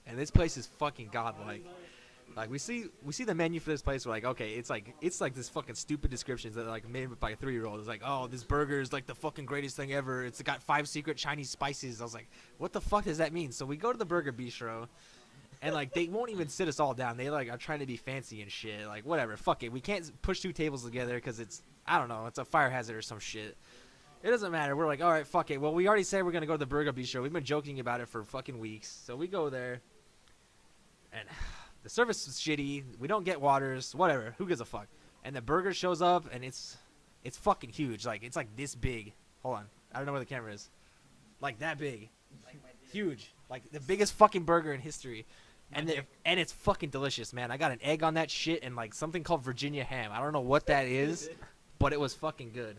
And this place is fucking godlike. Like we see the menu for this place. We're like, okay, it's like this fucking stupid descriptions that are like made by a 3-year-old. It's like, oh, this burger is like the fucking greatest thing ever. It's got 5 secret Chinese spices. I was like, what the fuck does that mean? So we go to the Burger Bistro, and like they won't even sit us all down. They like are trying to be fancy and shit. Like whatever, fuck it. We can't push 2 tables together because it's I don't know, it's a fire hazard or some shit. It doesn't matter. We're like, all right, fuck it. Well, we already said we're gonna go to the Burger Bistro. We've been joking about it for fucking weeks. So we go there, and the service is shitty. We don't get waters. Whatever. Who gives a fuck? And the burger shows up, and it's fucking huge. Like it's like this big. Hold on. I don't know where the camera is. Like that big. Huge. Like the biggest fucking burger in history. And it's fucking delicious, man. I got an egg on that shit and like something called Virginia ham. I don't know what that is, but it was fucking good.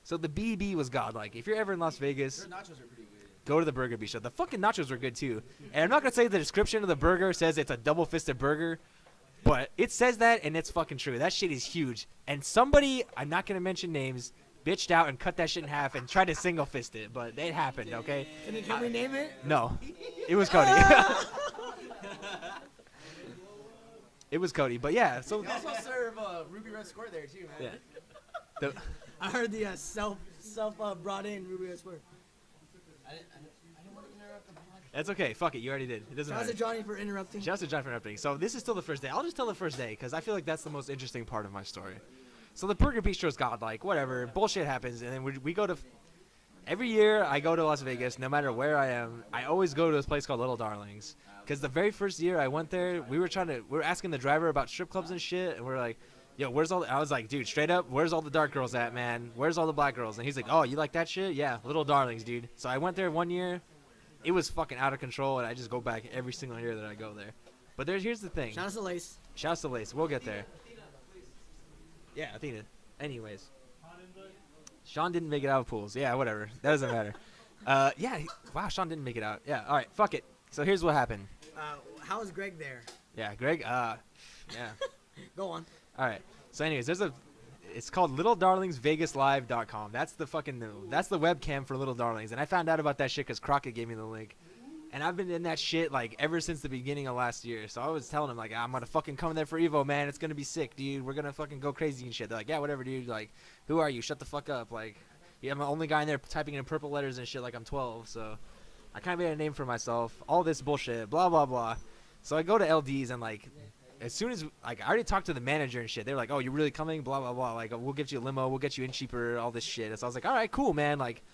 So the BB was godlike. If you're ever in Las Vegas, Their nachos are pretty good. go to the Burger Bistro. The fucking nachos were good too. And I'm not gonna say the description of the burger says it's a double-fisted burger, but it says that, and it's fucking true. That shit is huge. And somebody, I'm not gonna mention names, bitched out and cut that shit in half and tried to single fist it, but it happened. Okay? Can we name it? No, it was Cody. It was Cody, but yeah. So They also serve Ruby Red Squirt there too, man. yeah. I heard the self brought in Ruby Red Squirt. I didn't want to interrupt the podcast. That's okay. Fuck it. You already did. It doesn't Shout out matter. to Johnny for interrupting. Shouts to John for interrupting. So this is still the first day. I'll just tell the first day because I feel like that's the most interesting part of my story. So the Burger Bistro is godlike. Whatever. Bullshit happens. And then we go to... Every year I go to Las Vegas, no matter where I am, I always go to this place called Little Darlings. Because the very first year I went there, we were asking the driver about strip clubs and shit. And we're like, yo, I was like, dude, straight up, where's all the dark girls at, man? Where's all the black girls? And he's like, oh, you like that shit? Yeah, Little Darlings, dude. So I went there one year. It was fucking out of control, and I just go back every single year that I go there. But here's the thing. Shout out to Lace. Shouts to Lace. We'll get there. Yeah, I think it. Anyways. Sean didn't make it out of pools. Yeah, whatever. That doesn't matter. Wow, Sean didn't make it out. Yeah, all right, fuck it. So here's what happened. How is Greg there? Yeah, Greg, yeah. Go on. All right. So anyways, it's called LittleDarlingsVegasLive.com. That's the webcam for Little Darlings. And I found out about that shit because Crockett gave me the link. And I've been in that shit like ever since the beginning of last year. So I was telling him like, I'm gonna fucking come there for Evo, man. It's gonna be sick, dude. We're gonna fucking go crazy and shit. They're like, yeah, whatever, dude. Like, who are you? Shut the fuck up. Like, yeah, I'm the only guy in there typing in purple letters and shit like I'm 12. So I kind of made a name for myself. All this bullshit, blah blah blah. So I go to LD's and like, as soon as like I already talked to the manager and shit. They're like, oh, you're really coming? Blah blah blah. Like, we'll get you a limo. We'll get you in cheaper. All this shit. So I was like, all right, cool, man. Like,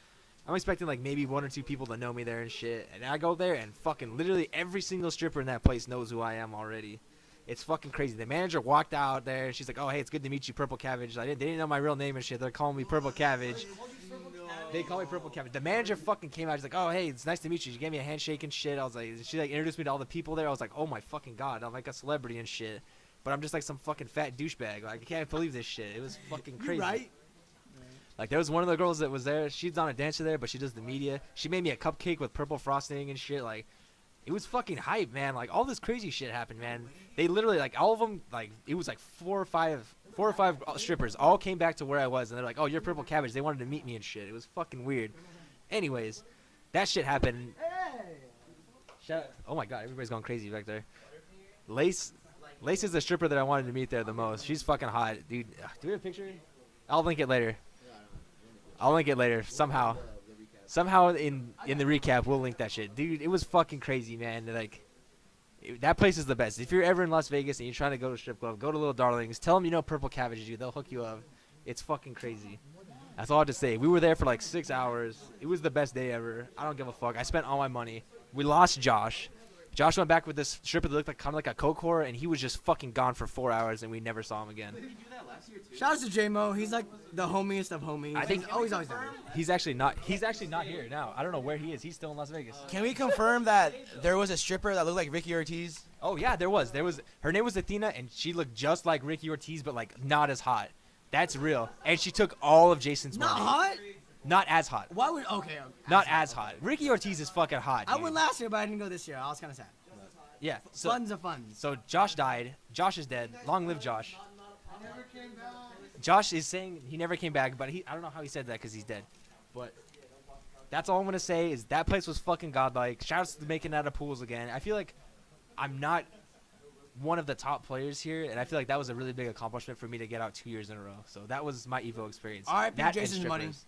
I'm expecting like maybe 1 or 2 people to know me there and shit. And I go there and fucking literally every single stripper in that place knows who I am already. It's fucking crazy. The manager walked out there and she's like, oh, hey, it's good to meet you, Purple Cabbage. They didn't know my real name and shit. They're calling me Purple Cabbage. They call me Purple Cabbage. The manager fucking came out. She's like, oh, hey, it's nice to meet you. She gave me a handshake and shit. I was like, she like introduced me to all the people there. I was like, oh my fucking God. I'm like a celebrity and shit. But I'm just like some fucking fat douchebag. Like, I can't believe this shit. It was fucking crazy. You right? Like, there was one of the girls that was there. She's not a dancer there, but she does the media. She made me a cupcake with purple frosting and shit. Like, it was fucking hype, man. Like, all this crazy shit happened, man. They literally, like, all of them, like, it was like 4 or 5 strippers all came back to where I was. And they're like, oh, you're Purple Cabbage. They wanted to meet me and shit. It was fucking weird. Anyways, that shit happened. Oh, my God. Everybody's going crazy back there. Lace is the stripper that I wanted to meet there the most. She's fucking hot. Dude, do we have a picture? I'll link it later. Somehow. Somehow in the recap, we'll link that shit. Dude, it was fucking crazy, man. Like, that place is the best. If you're ever in Las Vegas and you're trying to go to a strip club, go to Little Darlings. Tell them you know Purple Cabbage, dude. They'll hook you up. It's fucking crazy. That's all I have to say. We were there for like 6 hours. It was the best day ever. I don't give a fuck. I spent all my money. We lost Josh. Josh went back with this stripper that looked like kind of like a coke whore, and he was just fucking gone for 4 hours, and we never saw him again. Shout out to J-Mo. He's like the homiest of homies. I think- he's always there. He's actually not here now. I don't know where he is. He's still in Las Vegas. Can we confirm that there was a stripper that looked like Ricky Ortiz? Oh yeah, there was. Her name was Athena, and she looked just like Ricky Ortiz, but like not as hot. That's real. And she took all of Jason's Not money. hot? Not as hot. Why would? Okay. Not as hot. Ricky Ortiz is fucking hot. I dude. went last year, but I didn't go this year. I was kind of sad. Yeah. So, Funds are funds. so Josh died. Josh is dead. Long live Josh. Josh is saying he never came back, but I don't know how he said that because he's dead. But that's all I'm gonna say is that place was fucking godlike. Shouts to making out of pools again. I feel like I'm not one of the top players here, and I feel like that was a really big accomplishment for me to get out 2 years in a row. So that was my Evo experience. R.I.P. That and Jason's money. strippers.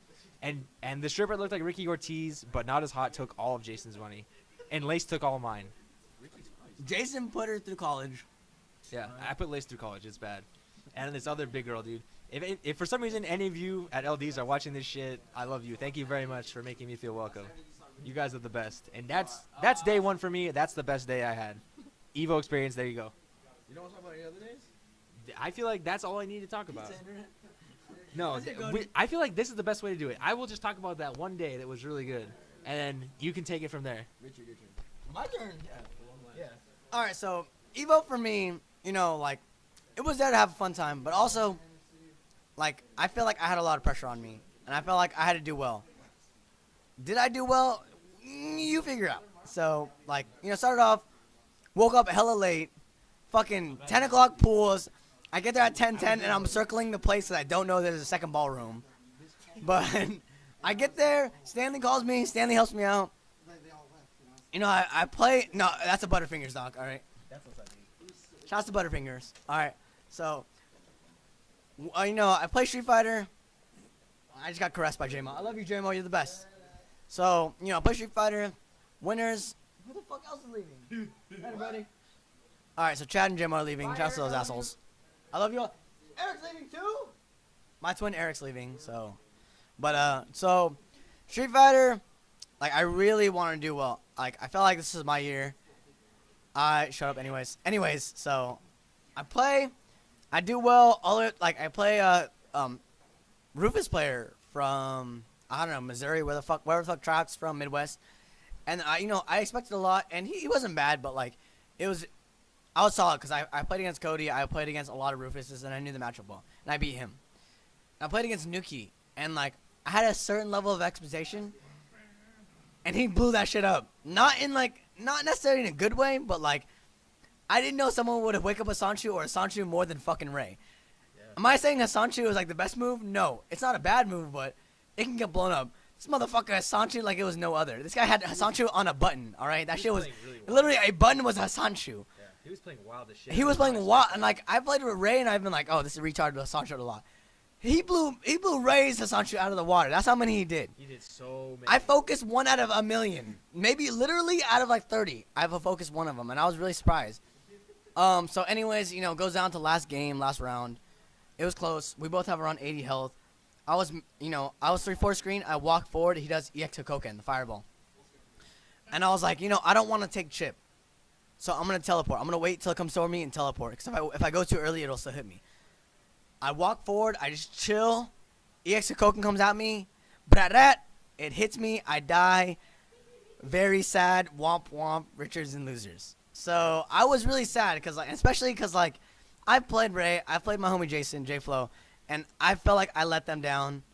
And the stripper looked like Ricky Ortiz, but not as hot. Took all of Jason's money, and Lace took all of mine. Jason put her through college. Yeah, I put Lace through college. It's bad. And this other big girl, dude. If for some reason any of you at LDs are watching this shit, I love you. Thank you very much for making me feel welcome. You guys are the best. And that's day one for me. That's the best day I had. Evo experience. There you go. You don't want to talk about any other days? I feel like that's all I need to talk about. No, How's it going? I feel like this is the best way to do it. I will just talk about that one day that was really good, and then you can take it from there. Richard, your turn. My turn. Yeah. All right, so Evo for me, like, it was there to have a fun time, but also, like, I feel like I had a lot of pressure on me, and I felt like I had to do well. Did I do well? You figure it out. So, like, started off, woke up hella late, fucking 10 o'clock pools. I get there at 10:10, and I'm circling the place that I don't know there's a second ballroom. But I get there, Stanley calls me, Stanley helps me out. I play. No, that's a Butterfingers, dog. All right. Shouts to Butterfingers. All right. So, I play Street Fighter. I just got caressed by J-Mo. I love you, J-Mo. You're the best. So, I play Street Fighter. Winners. Who the fuck else is leaving? Hey, everybody. All right. So Chad and J-Mo are leaving. Shouts to those assholes. I love you all. Eric's leaving too. My twin Eric's leaving. So, so Street Fighter. Like, I really want to do well. Like, I felt like this is my year. Shut up anyways. So, I play. I do well. I play Rufus player from, I don't know, Missouri, wherever the fuck Trout's from, Midwest. And, I expected a lot. And he wasn't bad, but, like, I was solid because I played against Cody. I played against a lot of Rufuses, and I knew the matchup well. And I beat him. I played against Nuki. And, like, I had a certain level of expectation. And he blew that shit up. Not necessarily in a good way, but like, I didn't know someone would have wake up a Sanchu or a Sanchu more than fucking Ray. Yeah. Am I saying a Sanchu is like the best move? No. It's not a bad move, but it can get blown up. This motherfucker has Sanchu like it was no other. This guy had Sanchu on a button, alright? That shit was, really literally a button was a Sanchu. Yeah, he was playing wild as shit. He was playing wild, and like, I played with Ray, and I've been like, oh, this is retarded with Sanchu a lot. He blew Ray's Sanchu out of the water. That's how many he did. He did so many. I focused 1 out of a million. Maybe literally out of like 30. I've focused 1 of them, and I was really surprised. So anyways, goes down to last round. It was close. We both have around 80 health. I was 3-4 screen. I walk forward. He does EX to Koken, the fireball. And I was like, I don't want to take chip. So I'm going to teleport. I'm going to wait till it comes toward me and teleport. Because if I go too early, it'll still hit me. I walk forward, I just chill. EX Koken comes at me. It hits me. I die. Very sad. Womp womp. Richards and losers. So I was really sad especially because I played Ray. I played my homie Jason, J-Flow, and I felt like I let them down.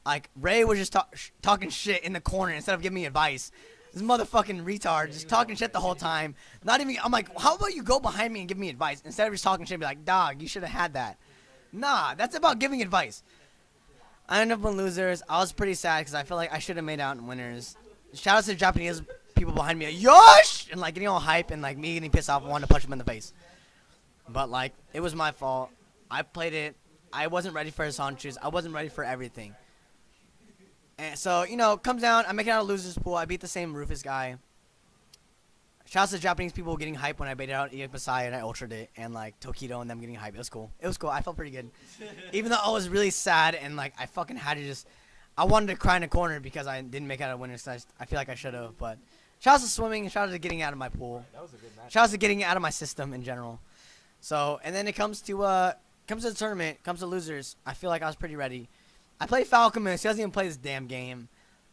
Like, Ray was just talking shit in the corner instead of giving me advice. This motherfucking retard just talking shit the whole time. I'm like, how about you go behind me and give me advice instead of just talking shit and be like, dog, you should have had that. Nah, that's about giving advice. I ended up in losers. I was pretty sad because I feel like I should have made out in winners. Shout out to the Japanese people behind me, like, Yosh! And, like, getting all hype and, like, me getting pissed off and wanting to punch him in the face. But, like, it was my fault. I played it. I wasn't ready for his Sanchus. I wasn't ready for everything. And so, comes down. I make it out of losers pool. I beat the same Rufus guy. Shout out to the Japanese people getting hype when I baited out EX Masai and I ultra'd it. And, like, Tokido and them getting hype. It was cool. I felt pretty good. Even though I was really sad and, like, I fucking had to I wanted to cry in a corner because I didn't make it out of winners. I feel like I should have. But Shout out to swimming and shout out to getting out of my pool. That was a good match. Shout out to getting out of my system in general. So, and then it comes to the tournament, comes to losers. I feel like I was pretty ready. I played Falcomus. He doesn't even play this damn game.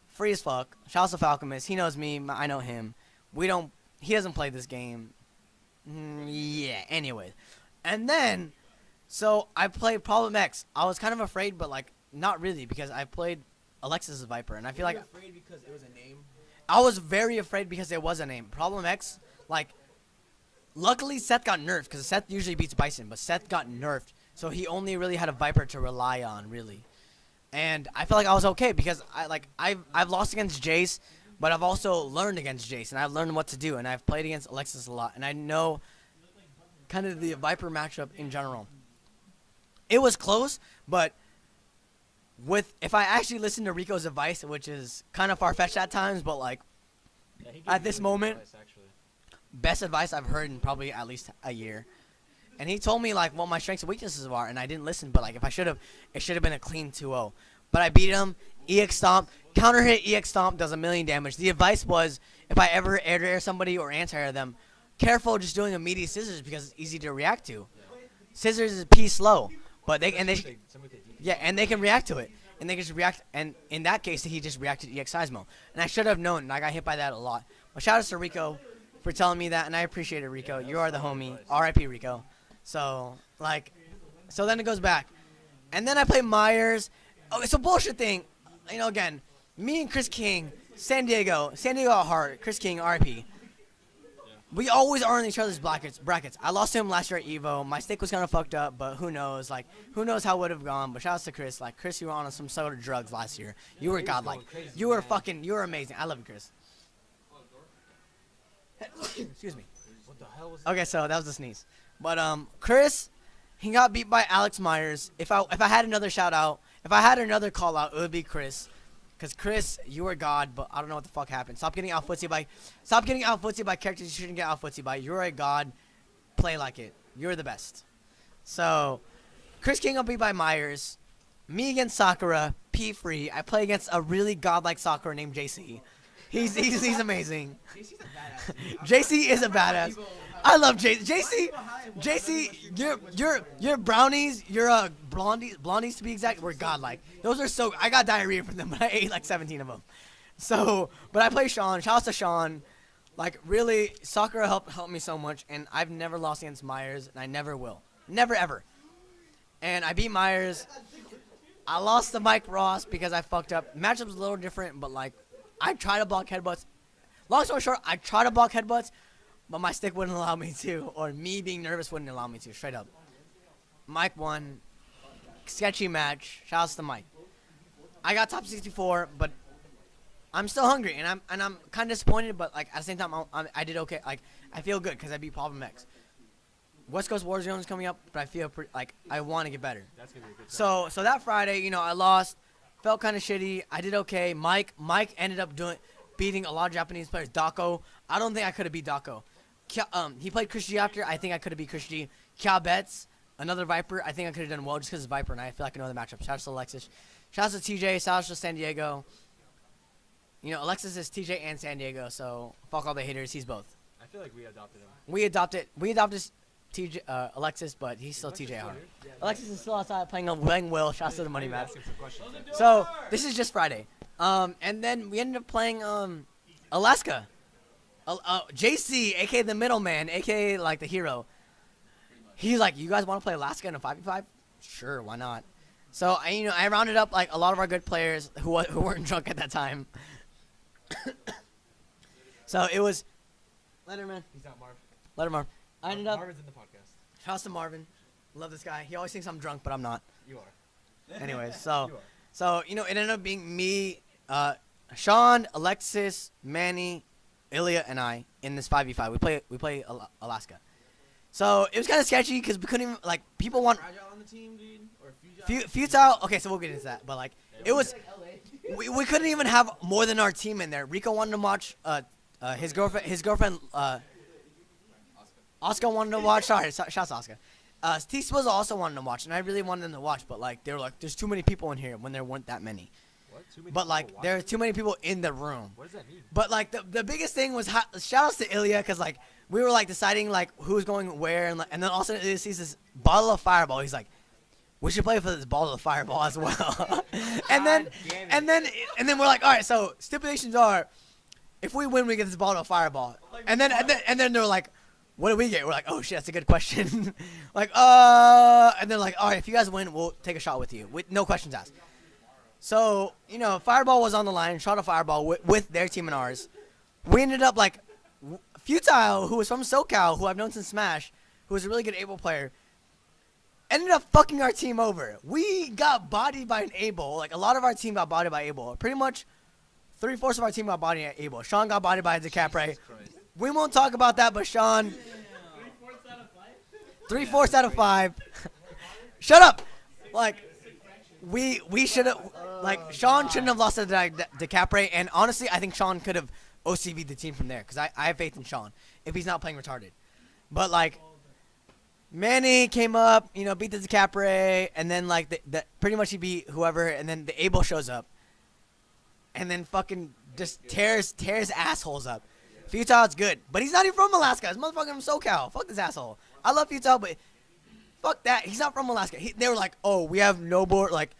Free as fuck. Shout out to Falcomus. He knows me. I know him. He doesn't play this game. Yeah, anyway. And then, so I played Problem X. I was kind of afraid, but like not really because I played Alexis Viper, and I feel like afraid because it was a name. I was very afraid because it was a name. Problem X, like, luckily Seth got nerfed because Seth usually beats Bison, but Seth got nerfed, so he only really had a Viper to rely on, really. And I felt like I was okay because I've lost against Jace, but I've also learned against Jace, and I've learned what to do, and I've played against Alexis a lot, and I know kind of the Viper matchup in general. It was close, but if I actually listen to Rico's advice, which is kind of far-fetched at times, but like at this moment, best advice I've heard in probably at least a year. And he told me like what my strengths and weaknesses are, and I didn't listen. But like if I should have, it should have been a clean 2-0. But I beat him. EX Stomp, counter hit. EX Stomp does 1,000,000 damage. The advice was if I ever air somebody or anti-air them, careful just doing immediate scissors because it's easy to react to. Scissors is P slow, but they can react to it. And they can just react, and in that case, he just reacted to EX Seismo. And I should have known, and I got hit by that a lot. But shout out to Rico for telling me that, and I appreciate it, Rico. You are the homie. R.I.P. Rico. So then it goes back. And then I play Myers. Oh, it's a bullshit thing. You know, again, me and Chris King, San Diego at heart, Chris King, R.I.P. We always are in each other's brackets. I lost to him last year at Evo. My stick was kind of fucked up, but who knows? Like, who knows how it would have gone? But shout out to Chris. Like, Chris, you were on some sort of drugs last year. You were godlike. You were amazing. I love you, Chris. Excuse me. What the hell was Okay, so that was a sneeze. But Chris, he got beat by Alex Myers. If I had another shout out, if I had another call out, it would be Chris. Because Chris, you were God, but I don't know what the fuck happened. Stop getting out footsie by characters you shouldn't get out footsie by. You're a God. Play like it. You're the best. So, Chris King got beat by Myers. Me against Sakura. P free. I play against a really godlike Sakura named JC. He's amazing. JC is a badass. I love JC. JC, your brownies, your blondies to be exact, were godlike. Those are so. I got diarrhea from them, but I ate like 17 of them. So, but I play Sean. Shout out to Sean. Like really, Sakura helped me so much, and I've never lost against Myers, and I never will, never ever. And I beat Myers. I lost to Mike Ross because I fucked up. Matchup's a little different, but like, I try to block headbutts. Long story short, I try to block headbutts, but my stick wouldn't allow me to, or me being nervous wouldn't allow me to, straight up. Mike won. Sketchy match. Shoutouts to Mike. I got top 64, but I'm still hungry, and I'm kind of disappointed, but like at the same time, I did okay. Like I feel good because I beat Problem X. West Coast Warzone is coming up, but I feel like I want to get better. That's gonna be a good time. So that Friday, you know, I lost, felt kind of shitty. I did okay. Mike ended up beating a lot of Japanese players. Dako, I don't think I could have beat Dako. He played Chris G after. I think I could have beat Chris G. Kya Betts, another Viper. I think I could have done well just because it's Viper, and I feel like I know the matchup. Shout out to Alexis. Shout out to TJ. Shout out to San Diego. You know, Alexis is TJ and San Diego, so fuck all the haters. He's both. I feel like we adopted him. We adopted TJ, Alexis, but he's still TJ hard. Alexis is still outside playing Will. Shout out to the money match. So this is just Friday. And then we ended up playing Alaska. JC, aka the middleman, aka like the hero. He's like, you guys want to play Alaska in a 5v5? Sure, why not? So I rounded up like a lot of our good players who weren't drunk at that time. So it was Letterman. He's not Marv. Letterman. I ended up. Marvin's in the podcast. Shouts to Marvin. Love this guy. He always thinks I'm drunk, but I'm not. You are. Anyways, You are. so it ended up being me, Sean, Alexis, Manny, Ilya, and I in this 5v5. We play Alaska. So it was kind of sketchy because we couldn't even like people want Fragile on the team, dude? Or futile. Okay, so we'll get into that. But like it was, we couldn't even have more than our team in there. Rico wanted to watch his girlfriend. Oscar wanted to watch. Sorry, shouts to Oscar. T.T.F also wanted to watch, and I really wanted them to watch, but like they were like, "There's too many people in here." When there weren't that many. but like there are too many people in the room. What does that mean? But like the biggest thing was shout outs to Ilya because like we were like deciding like who's going where and then all of a sudden Ilya sees this bottle of Fireball. He's like, we should play for this bottle of Fireball as well. and then we're like, all right, so stipulations are, if we win, we get this bottle of Fireball. And then they're like, what do we get? We're like, oh shit, that's a good question. like, and they're like, all right, if you guys win, we'll take a shot with you, with no questions asked. So, you know, Fireball was on the line, shot a Fireball with their team and ours. We ended up like, Futile, who was from SoCal, who I've known since Smash, who was a really good Able player, ended up fucking our team over. We got bodied by an Able. Like, a lot of our team got bodied by Able. Pretty much 3/4 of our team got bodied by Able. Sean got bodied by DeCapre. We won't talk about that, but Sean... 3/4 out of 5. Shut up! Like, we should have... Like, Sean shouldn't have lost to DeCapre, and honestly, I think Sean could have OCV'd the team from there, because I have faith in Sean, if he's not playing retarded. But, like... Manny came up, you know, beat the DeCapre, and then, like, pretty much he beat whoever, and then the Able shows up. And then fucking just tears assholes up. Futile's good, but he's not even from Alaska. He's motherfucking from SoCal. Fuck this asshole. I love Futile, but fuck that. He's not from Alaska. They were like, oh, we have no board, like,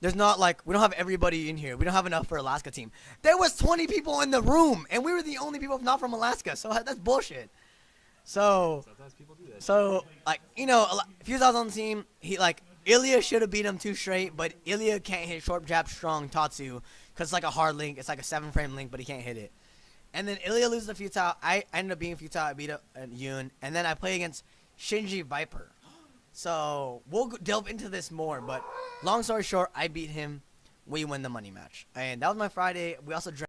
there's not, like, we don't have everybody in here. We don't have enough for Alaska team. There was 20 people in the room, and we were the only people not from Alaska, so that's bullshit. So, like, you know, Futile's on the team. He, like, Ilya should have beat him 2 straight, but Ilya can't hit short jab strong Tatsu because it's like a hard link. It's like a 7-frame link, but he can't hit it. And then Ilya loses to Futile. I ended up being Futile. I beat Yoon. And then I play against Shinji Viper. So we'll delve into this more, but long story short, I beat him. We win the money match. And that was my Friday. We also drank.